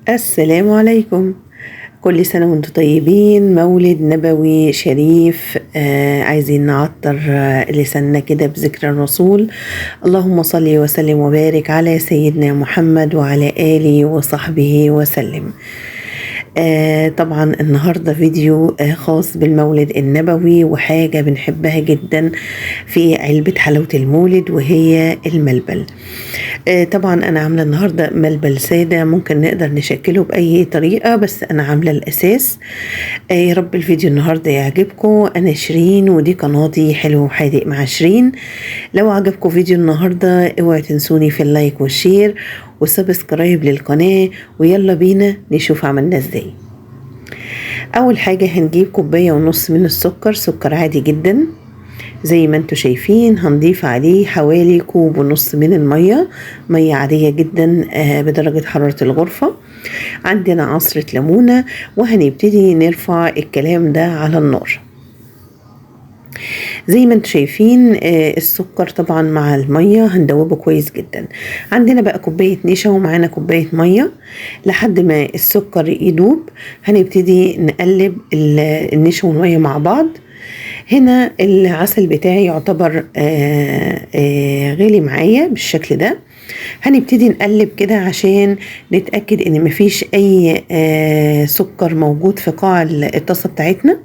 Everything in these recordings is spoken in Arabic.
السلام عليكم. كل سنة وانتم طيبين، مولد نبوي شريف. عايزين نعطر لساننا كده بذكر الرسول. اللهم صل وسلم وبارك على سيدنا محمد وعلى آله وصحبه وسلم. طبعا النهاردة فيديو خاص بالمولد النبوي وحاجة بنحبها جدا في علبة حلاوة المولد، وهي الملبل. طبعا أنا عاملة النهاردة ملبل سادة، ممكن نقدر نشكله بأي طريقة، بس أنا عاملة الأساس. يا رب الفيديو النهاردة يعجبكم. أنا شيرين ودي قناتي حلو وحادق مع شيرين. لو عجبكم فيديو النهاردة اوعوا تنسوني في اللايك والشير وسبسكرايب للقناة، ويلا بينا نشوف عملنا ازاي. اول حاجة هنجيب 1.5 كوباية من السكر، سكر عادي جدا زي ما انتوا شايفين. هنضيف عليه حوالي 1.5 كوب من المية، مية عادية جدا بدرجة حرارة الغرفة. عندنا عصرة ليمونة، وهنبتدي نرفع الكلام ده على النار. زي ما انتم شايفين السكر طبعا مع المية هندوبه كويس جدا. عندنا بقى كوباية نشا ومعانا كوباية مية. لحد ما السكر يدوب هنبتدي نقلب النشا والمية مع بعض. هنا العسل بتاعي يعتبر غالي معايا بالشكل ده. هنبتدي نقلب كده عشان نتأكد ان مفيش اي سكر موجود في قاع الطاسة بتاعتنا.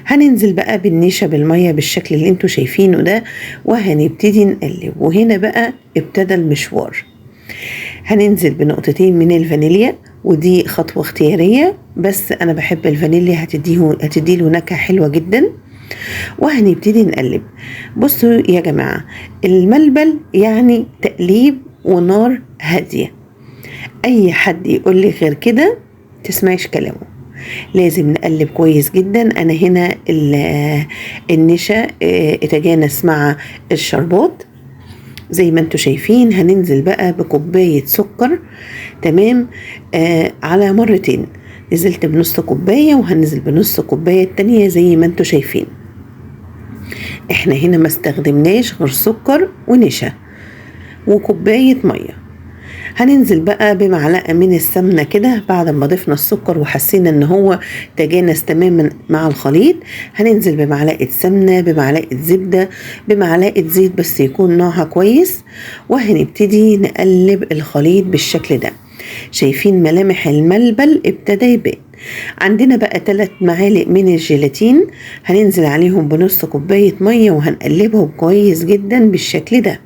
هننزل بقى بالنشا بالمية بالشكل اللي انتوا شايفينه ده، وهنبتدي نقلب. وهنا بقى ابتدى المشوار. هننزل بنقطتين من الفانيليا، ودي خطوة اختيارية بس انا بحب الفانيليا، هتديله نكهة حلوة جدا. وهنبتدي نقلب. بصوا يا جماعة، الملبل يعني تقليب ونار هادية. اي حد يقول لي غير كده تسمعش كلامه. لازم نقلب كويس جدا. انا هنا النشا اتجانس مع الشربات زي ما انتوا شايفين. هننزل بقى بكوباية سكر، تمام، على مرتين. نزلت بنص كوباية وهنزل بنص كوباية التانية زي ما انتوا شايفين. احنا هنا ما استخدمناش غير سكر ونشا وكوباية مية. هننزل بقى بمعلقة من السمنة كده بعد ما ضفنا السكر وحسينا ان هو تجانس تماما مع الخليط. هننزل بمعلقة سمنة، بمعلقة زبدة، بمعلقة زيت بس يكون نوعها كويس. وهنبتدي نقلب الخليط بالشكل ده. شايفين ملامح الملبل ابتدى يبان. عندنا بقى 3 معالق من الجيلاتين، هننزل عليهم بنص كوباية مية وهنقلبهم كويس جدا بالشكل ده.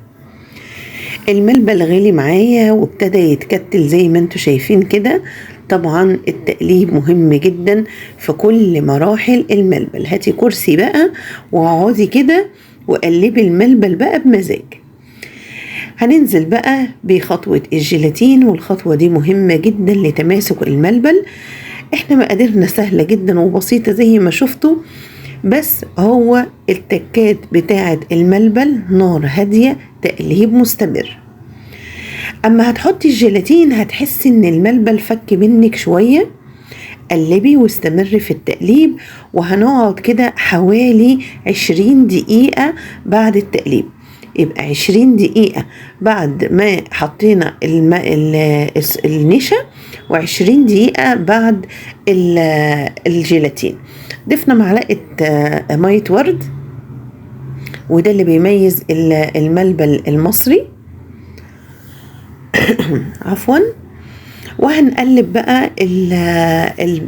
الملبل غلي معايا وابتدى يتكتل زي ما انتوا شايفين كده. طبعا التقليب مهم جدا في كل مراحل الملبل. هاتي كرسي بقى واقعدي كده وقلبي الملبل بقى بمزاج. هننزل بقى بخطوة الجيلاتين، والخطوة دي مهمة جدا لتماسك الملبل. احنا مقاديرنا سهلة جدا وبسيطة زي ما شفتوا، بس هو التكات بتاعة الملبل نار هادية، تقليب مستمر. اما هتحطي الجيلاتين هتحسي ان الملبل فك منك شوية. قلبي واستمري في التقليب، وهنقعد كده حوالي 20 دقيقة بعد التقليب. يبقى 20 دقيقة بعد ما حطينا النشا، و20 دقيقة بعد الجيلاتين. ضفنا معلقة مية ورد، وده اللي بيميز الملبل المصري. عفوا. وهنقلب بقى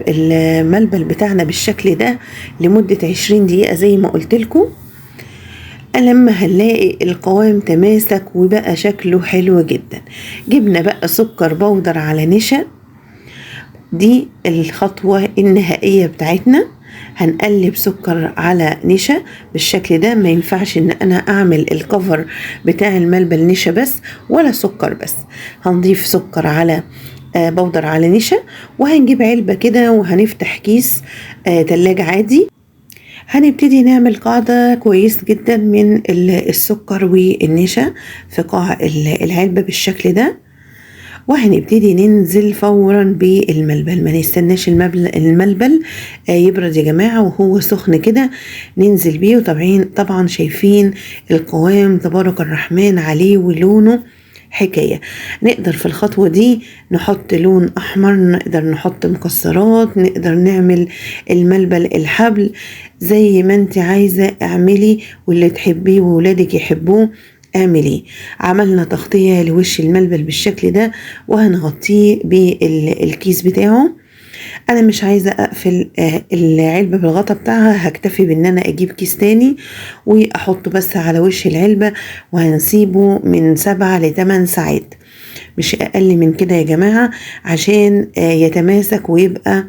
الملبل بتاعنا بالشكل ده لمدة 20 دقيقة زي ما قلت لكم. لما هنلاقي القوام تماسك وبقى شكله حلو جدا، جبنا بقى سكر بودر على نشا. دي الخطوة النهائية بتاعتنا. هنقلب سكر على نشا بالشكل ده. ما ينفعش ان انا اعمل الكفر بتاع الملبل نشا بس ولا سكر بس. هنضيف سكر على بودر على نشا، وهنجيب علبة كده وهنفتح كيس تلاجة عادي. هنبتدي نعمل قاعدة كويس جدا من السكر والنشا في قاع العلبة بالشكل ده. وهنبتدي ننزل فورا بالملبل. ما نستناش الملبل يبرد يا جماعة، وهو سخن كده ننزل بيه. طبعا شايفين القوام تبارك الرحمن عليه ولونه حكاية. نقدر في الخطوة دي نحط لون أحمر، نقدر نحط مكسرات، نقدر نعمل الملبل الحبل زي ما انت عايزة اعملي، واللي تحبيه وولادك يحبوه اعملي. عملنا تغطية لوش الملبل بالشكل ده، وهنغطيه بالكيس بتاعه. انا مش عايزة اقفل العلبة بالغطا بتاعها، هكتفي بان انا اجيب كيس تاني واحطه بس على وش العلبة، وهنسيبه من 7 ل8 ساعات، مش اقل من كده يا جماعة، عشان يتماسك ويبقى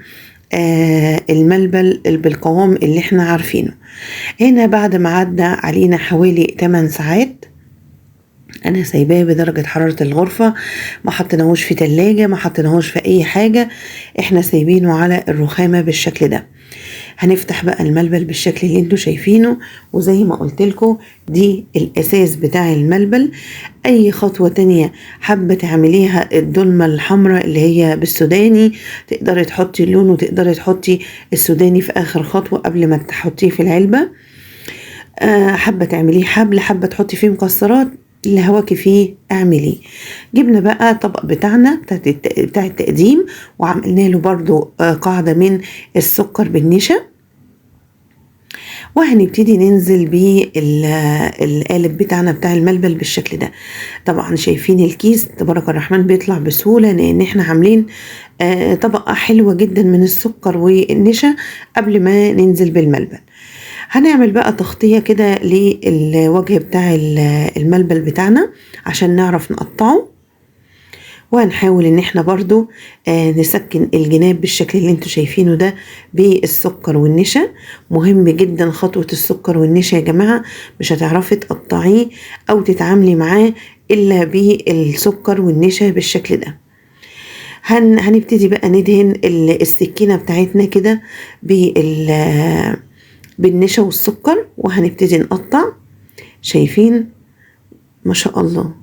الملبل بالقوام اللي احنا عارفينه. هنا بعد ما عدى علينا حوالي 8 ساعات، انا سايباه بدرجة حرارة الغرفة، ما حطيناهوش في تلاجة، ما حطيناهوش في اي حاجة، احنا سايبينه على الرخامة بالشكل ده. هنفتح بقى الملبل بالشكل اللي انتوا شايفينه، وزي ما قلت لكم دي الاساس بتاع الملبل. اي خطوة تانية حابة تعمليها، الدلمة الحمراء اللي هي بالسوداني، تقدري تحطي اللون وتقدري تحطي السوداني في اخر خطوة قبل ما تحطيه في العلبة. حابة تعمليه حبل، حابة تحطي فيه مكسرات، اللي هواكي فيه اعمليه. جبنا بقى الطبق بتاعنا بتاع التقديم، وعملنا له برضو قاعدة من السكر بالنشا، وهنبتدي ننزل بالقالب بتاعنا بتاع الملبل بالشكل ده. طبعا شايفين الكيس تبارك الرحمن بيطلع بسهولة، لان احنا عاملين طبقة حلوة جدا من السكر والنشا قبل ما ننزل بالملبل. هنعمل بقى تغطية كده للوجه بتاع الملبل بتاعنا عشان نعرف نقطعه، وهنحاول ان احنا برضو نسكن الجناب بالشكل اللي انتوا شايفينه ده بالسكر والنشا. مهم جدا خطوة السكر والنشا يا جماعة، مش هتعرفي تقطعيه او تتعاملي معاه الا بالسكر والنشا بالشكل ده. هنبتدي بقى ندهن السكينة بتاعتنا كده بالنشا والسكر، وهنبتدي نقطع. شايفين ما شاء الله،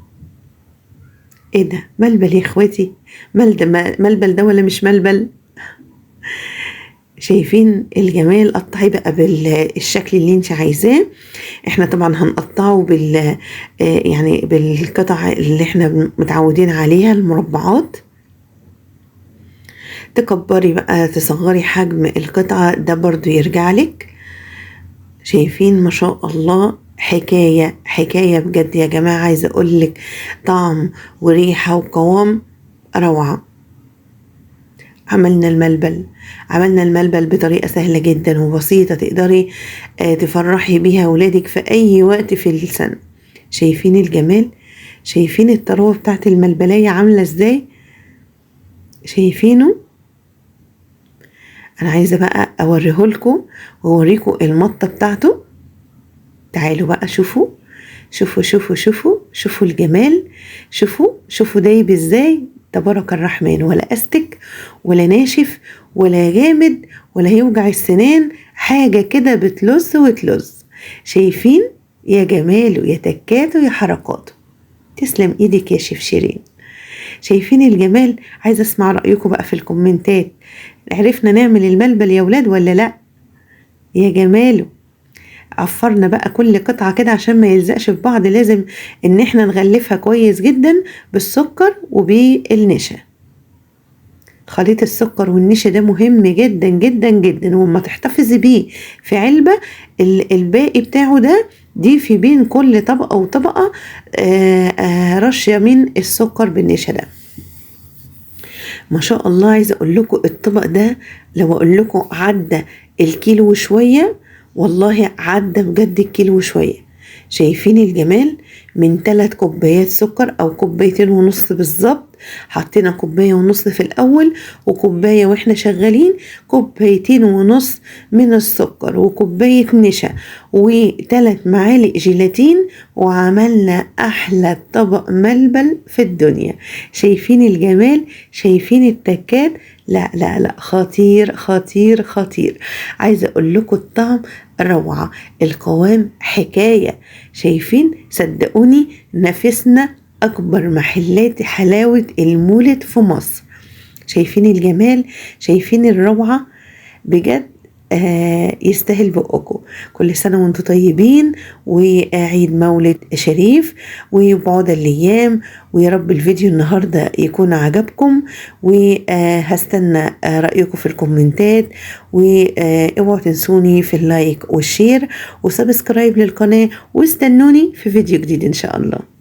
ايه ده ملبل يا اخواتي؟ ملبل ده ولا مش ملبل؟ شايفين الجمال؟ قطعي بقى بالشكل اللي انت عايزاه. احنا طبعا هنقطعه يعني بالقطع اللي احنا متعودين عليها، المربعات. تكبري بقى تصغري حجم القطعة ده برضو يرجع لك. شايفين ما شاء الله، حكاية بجد يا جماعة. عايزة اقولك طعم وريحة وقوام روعة. عملنا الملبل بطريقة سهلة جدا وبسيطة، تقدري تفرحي بيها ولادك في اي وقت في السنة. شايفين الجمال؟ شايفين الطراوة بتاعت الملبلاية عاملة ازاي؟ شايفينه؟ انا عايزة بقى اوريهولكم واوريكم المطة بتاعته. تعالوا بقى شوفوا شوفوا الجمال. شوفوا دايب ازاي، تبارك الرحمن، ولا استك ولا ناشف ولا جامد ولا هيوجع السنان، حاجة كده بتلز وتلز. شايفين يا جماله يا تكاته يا حركاته؟ تسلم ايدك يا شيف شيرين. شايفين الجمال؟ عايزة اسمع رأيكم بقى في الكومنتات. عرفنا نعمل الملبل يا ولاد ولا لا؟ يا جماله. عفرنا بقى كل قطعة كده عشان ما يلزقش في بعض، لازم ان احنا نغلفها كويس جدا بالسكر وبالنشا. خليط السكر والنشا ده مهم جدا جدا جدا، وما تحتفظي بيه في علبة، الباقي بتاعه ده ضيفي بين كل طبقة وطبقة رشة من السكر بالنشا ده. ما شاء الله. عايزة اقول لكم الطبق ده لو اقول لكم عدى الكيلو شوية، والله عدى بجد الكيلو وشوية. شايفين الجمال؟ من 3 كوبايات سكر او 2.5 كوبايات بالظبط. حطينا 1.5 كوباية في الاول، وكوباية واحنا شغالين، 2.5 كوبايات من السكر، وكوباية نشا، و3 معالق جيلاتين، وعملنا احلى طبق ملبل في الدنيا. شايفين الجمال؟ شايفين التكات؟ لا لا لا، خطير خطير خطير. عايزة اقول لكم الطعم روعة، القوام حكاية. شايفين؟ صدقوني نافسنا اكبر محلات حلاوة المولد في مصر. شايفين الجمال؟ شايفين الروعة؟ بجد يستاهل بقكم. كل سنة وانتم طيبين، وعيد مولد شريف، وبعد الأيام. ويا رب الفيديو النهاردة يكون عجبكم، وهستنى رأيكم في الكومنتات، واوعوا تنسوني في اللايك والشير وسبسكرايب للقناة، واستنوني في فيديو جديد إن شاء الله.